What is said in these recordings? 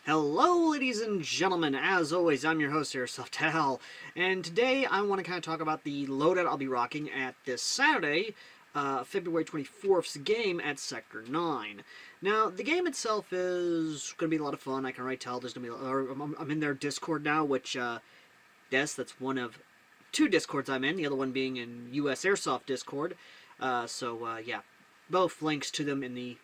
Hello, ladies and gentlemen. As always, I'm your host, AirsoftAL, and today I want to kind of talk about the loadout I'll be rocking at this Saturday, February 24th's game at Sector 9. Now, the game itself is going to be a lot of fun. I can already tell there's going to be. I'm in their Discord now, which, yes, that's one of two Discords I'm in. The other one being in US Airsoft Discord. Yeah, both links to them in the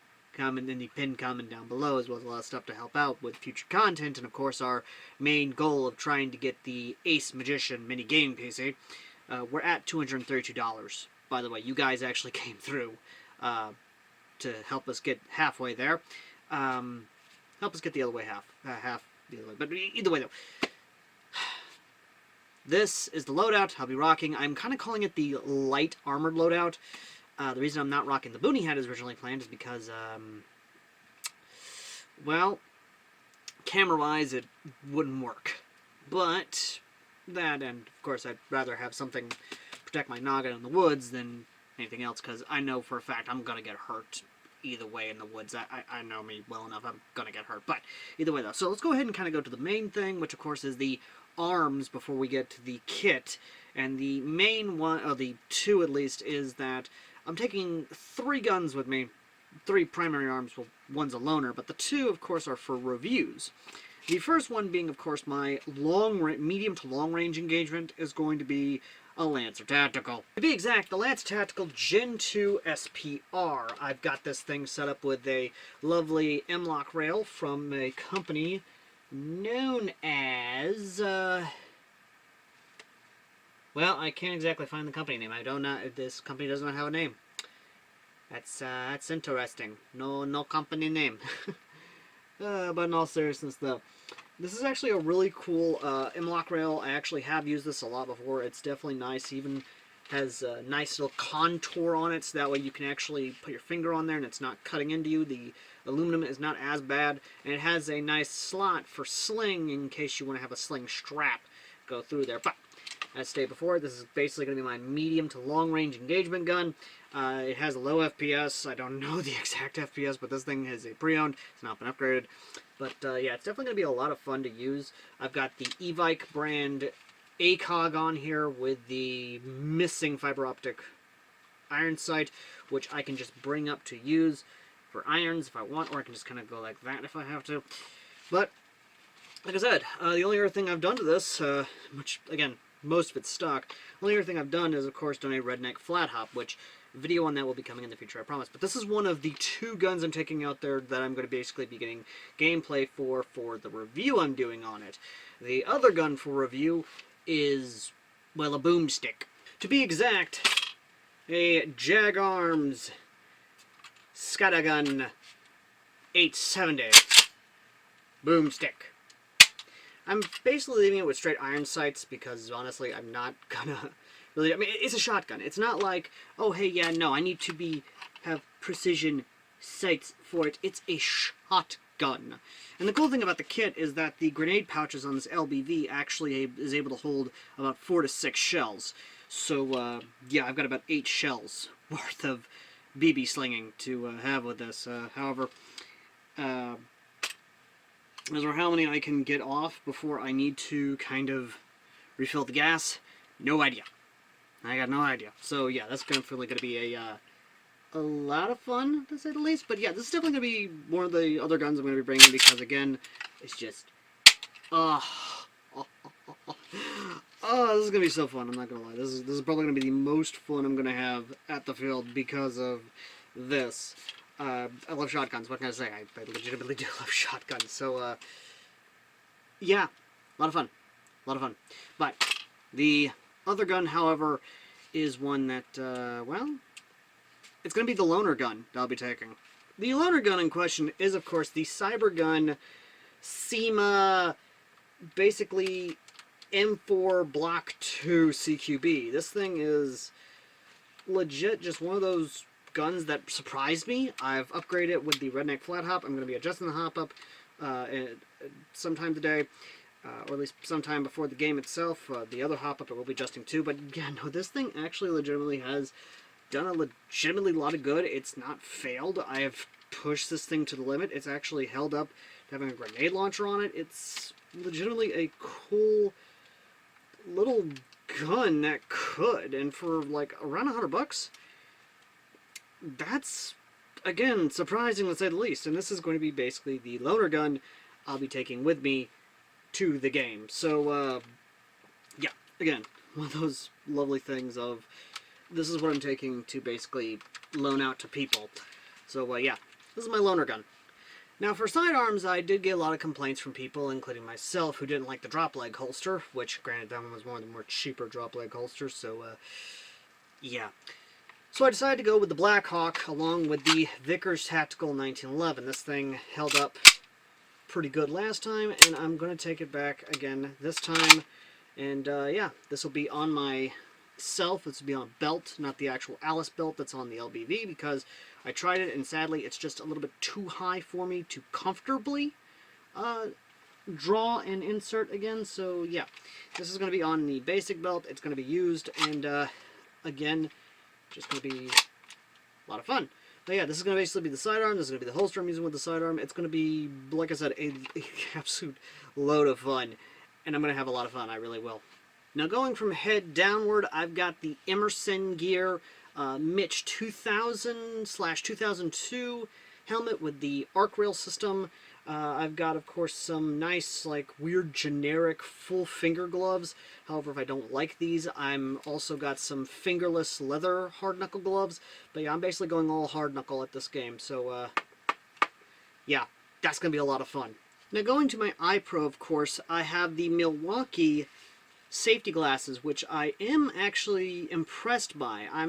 pinned comment down below, as well as a lot of stuff to help out with future content, and of course our main goal of trying to get the Ace Magician mini game PC. We're at $232. By the way, you guys actually came through to help us get halfway there. Help us get the other way half the other way. But either way though, this is the loadout I'll be rocking. I'm kind of calling it the light armored loadout. The reason I'm not rocking the boonie hat as originally planned is because, well, camera-wise, it wouldn't work. But that, and of course, I'd rather have something protect my noggin in the woods than anything else, because I know for a fact I'm going to get hurt either way in the woods. I know me well enough, I'm going to get hurt. But either way, though. So let's go ahead and kind of go to the main thing, which, of course, is the arms before we get to the kit. And the main one, or the two at least, is that I'm taking 3 guns with me, 3 primary arms, well, one's a loner, but the 2, of course, are for reviews. The first one being, of course, my medium to long-range engagement is going to be a Lancer Tactical. To be exact, the Lancer Tactical Gen 2 SPR. I've got this thing set up with a lovely M-Lock rail from a company known as, well, I can't exactly find the company name. I don't know. This company does not have a name. That's interesting. No company name. But in all seriousness, though, this is actually a really cool M-Lock rail. I actually have used this a lot before. It's definitely nice. Even has a nice little contour on it, so that way you can actually put your finger on there and it's not cutting into you. The aluminum is not as bad, and it has a nice slot for sling in case you want to have a sling strap go through there. But as stated before, this is basically going to be my medium to long-range engagement gun. It has a low FPS. I don't know the exact FPS, but this thing is a pre-owned. It's not been upgraded. But yeah, it's definitely going to be a lot of fun to use. I've got the Evike brand ACOG on here with the missing fiber optic iron sight, which I can just bring up to use for irons if I want, or I can just kind of go like that if I have to. But, like I said, the only other thing I've done to this, which, again, most of it's stock. The only other thing I've done is, of course, done a redneck flat hop, which video on that will be coming in the future, I promise. But this is one of the 2 guns I'm taking out there that I'm going to basically be getting gameplay for the review I'm doing on it. The other gun for review is, well, a boomstick. To be exact, a Jag Arms Scatagun 870 boomstick. I'm basically leaving it with straight iron sights because, honestly, I'm not gonna really... I mean, it's a shotgun. It's not like, oh, hey, yeah, no, I need to have precision sights for it. It's a shotgun. And the cool thing about the kit is that the grenade pouches on this LBV actually is able to hold about 4 to 6 shells. So, yeah, I've got about 8 shells worth of BB slinging to have with this. However, as for how many I can get off before I need to kind of refill the gas, no idea. I got no idea. So yeah, that's really going to be a lot of fun, to say the least. But yeah, this is definitely going to be one of the other guns I'm going to be bringing because, again, it's just... Oh, this is going to be so fun, I'm not going to lie. This is probably going to be the most fun I'm going to have at the field because of this. I love shotguns, what can I say? I legitimately do love shotguns, so, yeah, a lot of fun. A lot of fun. But, the other gun, however, is one that, well, it's going to be the loner gun that I'll be taking. The loner gun in question is, of course, the Cybergun SEMA, basically, M4 Block 2 CQB. This thing is legit just one of those guns that surprised me. I've upgraded it with the redneck flat hop. I'm going to be adjusting the hop up sometime today, or at least sometime before the game itself. The other hop up I will be adjusting too. But yeah, no, this thing actually legitimately has done a lot of good. It's not failed. I have pushed this thing to the limit. It's actually held up having a grenade launcher on it. It's legitimately a cool little gun that could, and for like around $100, that's, again, surprising to say the least. And this is going to be basically the loaner gun I'll be taking with me to the game. So, yeah, again, one of those lovely things of, this is what I'm taking to basically loan out to people. So, yeah, this is my loaner gun. Now, for sidearms, I did get a lot of complaints from people, including myself, who didn't like the drop leg holster, which, granted, that one was one of the more cheaper drop leg holsters, so, yeah. So I decided to go with the Black Hawk, along with the Vickers Tactical 1911. This thing held up pretty good last time, and I'm going to take it back again this time. And, yeah, this will be on my self. This will be on a belt, not the actual Alice belt that's on the LBV, because I tried it, and sadly, it's just a little bit too high for me to comfortably draw and insert again. So, yeah, this is going to be on the basic belt. It's going to be used, and, again, just going to be a lot of fun. But yeah, this is going to basically be the sidearm. This is going to be the holster I'm using with the sidearm. It's going to be, like I said, an absolute load of fun. And I'm going to have a lot of fun. I really will. Now, going from head downward, I've got the Emerson Gear Mitch 2000/2002 helmet with the arc rail system. I've got, of course, some nice, like, weird generic full finger gloves. However, if I don't like these, I'm also got some fingerless leather hard knuckle gloves. But yeah, I'm basically going all hard knuckle at this game. So, yeah, that's going to be a lot of fun. Now, going to my eye pro, of course, I have the Milwaukee safety glasses, which I am actually impressed by. I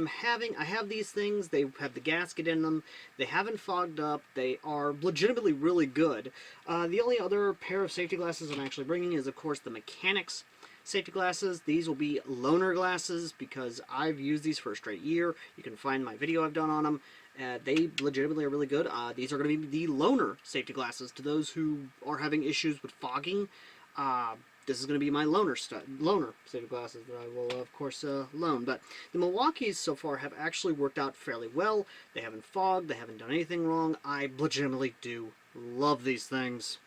have these things. They have the gasket in them. They haven't fogged up. They are legitimately really good. The only other pair of safety glasses I'm actually bringing is, of course, the Mechanics safety glasses. These will be loaner glasses because I've used these for a straight year. You can find my video I've done on them. They legitimately are really good. These are going to be the loaner safety glasses to those who are having issues with fogging. This is going to be my loaner safety glasses that I will, of course, loan. But the Milwaukees so far have actually worked out fairly well. They haven't fogged. They haven't done anything wrong. I legitimately do love these things.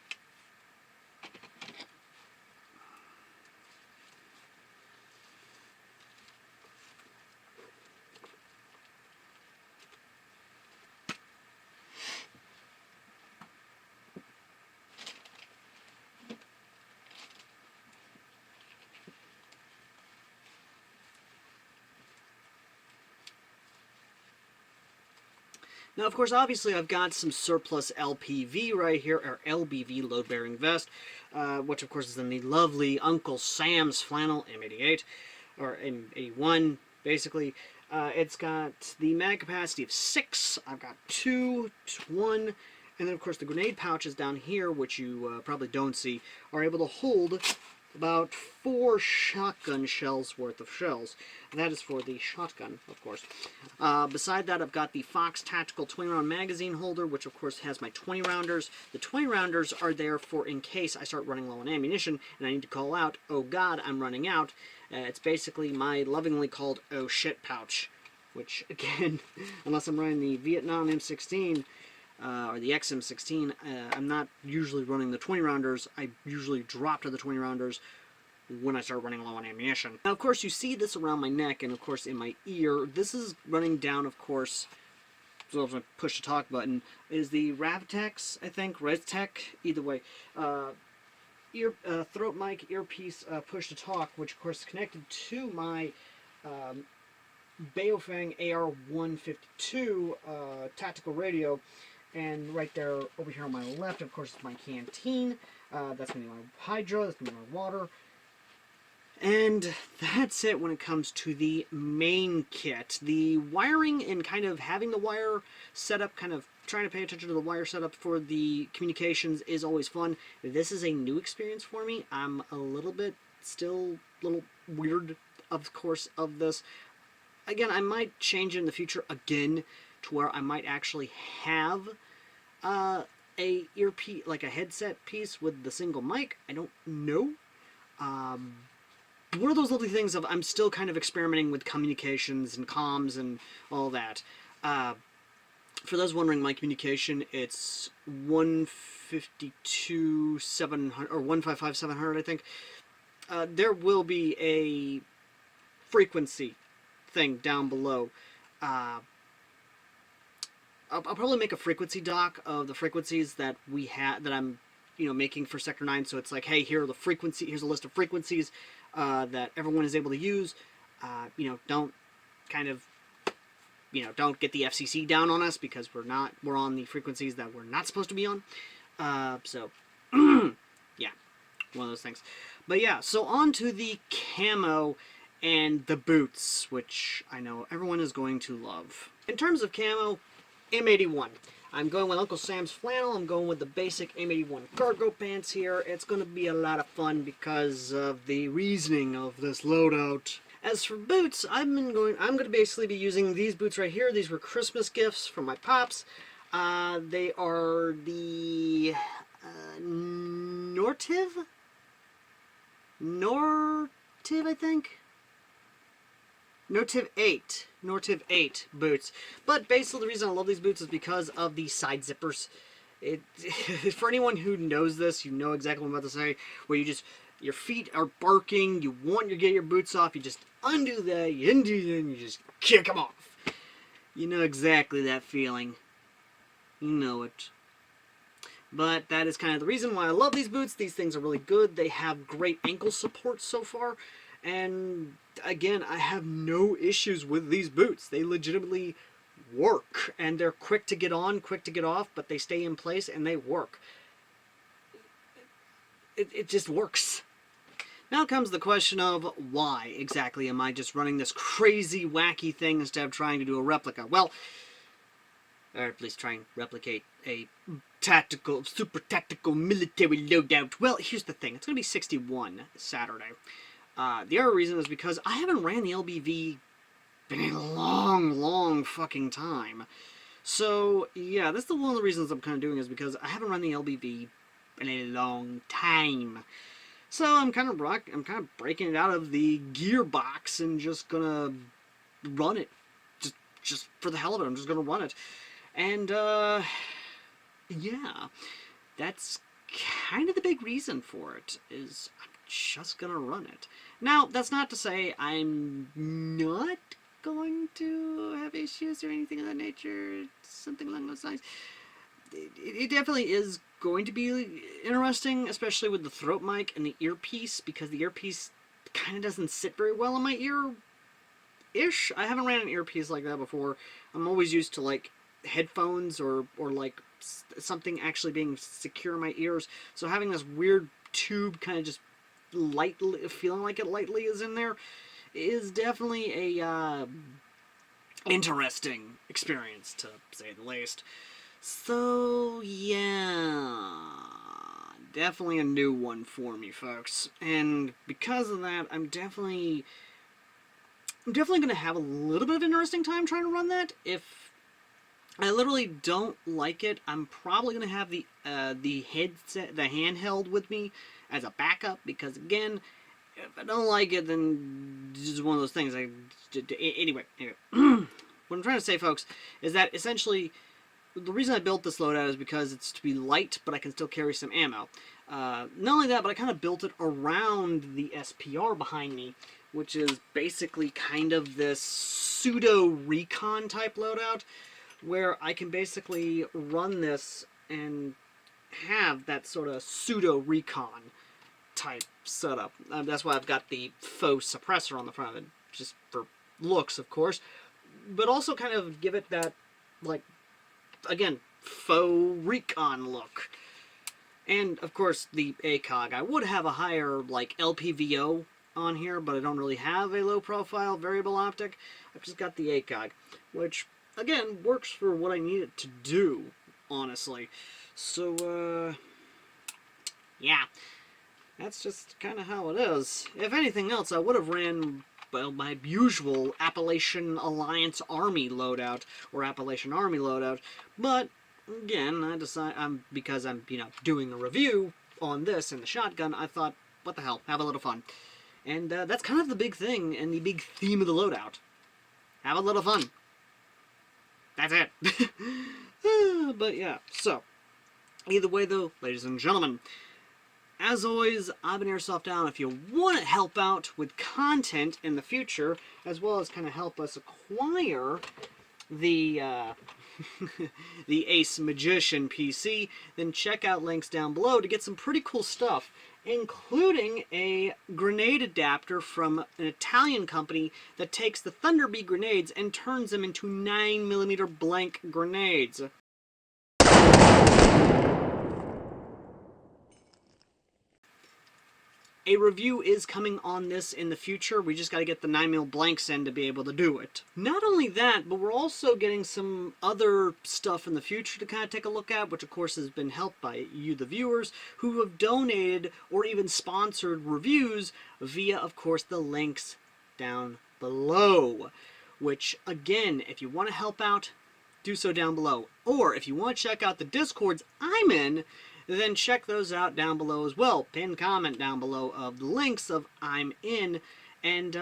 Now, of course, obviously, I've got some surplus LPV right here, or LBV, load-bearing vest, which, of course, is in the lovely Uncle Sam's flannel M88, or M81, basically. It's got the mag capacity of 6. I've got 2, 1, and then, of course, the grenade pouches down here, which you probably don't see, are able to hold about 4 shotgun shells worth of shells. And that is for the shotgun, of course. Beside that, I've got the Fox Tactical 20-round magazine holder, which, of course, has my 20-rounders. The 20-rounders are there for in case I start running low on ammunition, and I need to call out, oh god, I'm running out. It's basically my lovingly called oh shit pouch, which, again, unless I'm running the Vietnam M16, or the XM16, I'm not usually running the 20-rounders. I usually drop to the 20-rounders when I start running low on ammunition. Now, of course, you see this around my neck and, of course, in my ear. This is running down, of course, so if I push the talk button, is the Ravtex, I think, Reztec, either way. Throat mic, earpiece, push to talk, which, of course, is connected to my Baofeng AR-152 tactical radio. And right there, over here on my left, of course, is my canteen. That's going to be my hydro. That's going to be my water. And that's it when it comes to the main kit. The wiring and kind of having the wire set up, kind of trying to pay attention to the wire setup for the communications is always fun. This is a new experience for me. I'm a little bit still a little weird, of course, of this. Again, I might change it in the future again to where I might actually have a earpiece, like a headset piece with the single mic. I don't know. One of those lovely things of I'm still kind of experimenting with communications and comms and all that. For those wondering, my communication, it's 152.700 or 155.700, I think. There will be a frequency thing down below. I'll probably make a frequency doc of the frequencies that we have, that I'm, making for Sector 9. So it's like, hey, here's a list of frequencies that everyone is able to use. Don't kind of, don't get the FCC down on us, because we're on the frequencies that we're not supposed to be on. So, yeah, one of those things. But yeah, so on to the camo and the boots, which I know everyone is going to love. In terms of camo, M81. I'm going with Uncle Sam's flannel. I'm going with the basic M81 cargo pants here. It's going to be a lot of fun because of the reasoning of this loadout. As for boots, I'm going to basically be using these boots right here. These were Christmas gifts from my pops. They are the Nortiv, I think. Nortiv 8 boots. But basically the reason I love these boots is because of the side zippers. For anyone who knows this, you know exactly what I'm about to say, where your feet are barking, you want to get your boots off, you just undo that, and you just kick them off. You know exactly that feeling. You know it. But that is kind of the reason why I love these boots. These things are really good. They have great ankle support so far. And again, I have no issues with these boots. They legitimately work. And they're quick to get on, quick to get off, but they stay in place and they work. It just works. Now comes the question of why exactly am I just running this crazy, wacky thing instead of trying to do a replica? Well, or at least try and replicate a super tactical military loadout. Well, here's the thing. It's going to be 61 Saturday. The other reason is because I haven't ran the LBV in a long fucking time. So, yeah, that's one of the reasons I'm kind of doing, is because I haven't run the LBV in a long time. So I'm kind of breaking it out of the gearbox and just gonna run it. Just for the hell of it, I'm just gonna run it. And, yeah, that's kind of the big reason for it, is I'm just gonna run it. Now, that's not to say I'm not going to have issues or anything of that nature, something along those lines. It definitely is going to be interesting, especially with the throat mic and the earpiece, because the earpiece kind of doesn't sit very well in my ear-ish. I haven't ran an earpiece like that before. I'm always used to, like, headphones or like something actually being secure in my ears. So having this weird tube kind of just lightly, feeling like it lightly is in there, is definitely a interesting experience, to say the least. So, yeah, definitely a new one for me, folks. And because of that, I'm definitely going to have a little bit of an interesting time trying to run that. If I literally don't like it, I'm probably going to have the headset, the handheld with me as a backup, because again, if I don't like it, then it's just one of those things. Anyway, what I'm trying to say, folks, is that essentially the reason I built this loadout is because it's to be light, but I can still carry some ammo. Not only that, but I kind of built it around the SPR behind me, which is basically kind of this pseudo Recon type loadout, where I can basically run this and have that sort of pseudo Recon type setup. That's why I've got the faux suppressor on the front of it, just for looks, of course, but also kind of give it that, like, again, faux Recon look. And, of course, the ACOG. I would have a higher, like, LPVO on here, but I don't really have a low-profile variable optic. I've just got the ACOG, which, again, works for what I need it to do, honestly. So, yeah. That's just kind of how it is. If anything else, I would have ran, well, my usual Appalachian Alliance Army loadout, or Appalachian Army loadout, but again, I decide, because I'm, doing a review on this and the shotgun, I thought, what the hell, have a little fun. And that's kind of the big thing and the big theme of the loadout. Have a little fun. That's it. But yeah, so, either way though, ladies and gentlemen, as always, I've been AirsoftAL. If you want to help out with content in the future, as well as kind of help us acquire the the Ace Magician PC, then check out links down below to get some pretty cool stuff, including a grenade adapter from an Italian company that takes the Thunderbee grenades and turns them into 9mm blank grenades. A review is coming on this in the future. We just got to get the 9mm blanks in to be able to do it. Not only that, but we're also getting some other stuff in the future to kind of take a look at, which of course has been helped by you, the viewers, who have donated or even sponsored reviews via, of course, the links down below. Which, again, if you want to help out, do so down below. Or if you want to check out the Discords I'm in, then check those out down below as well. Pin comment down below of the links of I'm in. And,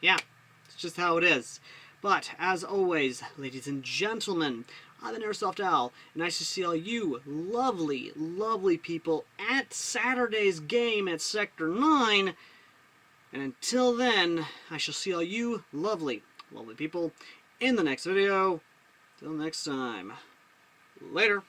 yeah, it's just how it is. But, as always, ladies and gentlemen, I've been AirsoftAL, and nice to see all you lovely, lovely people at Saturday's game at Sector 9. And until then, I shall see all you lovely, lovely people in the next video. Till next time. Later.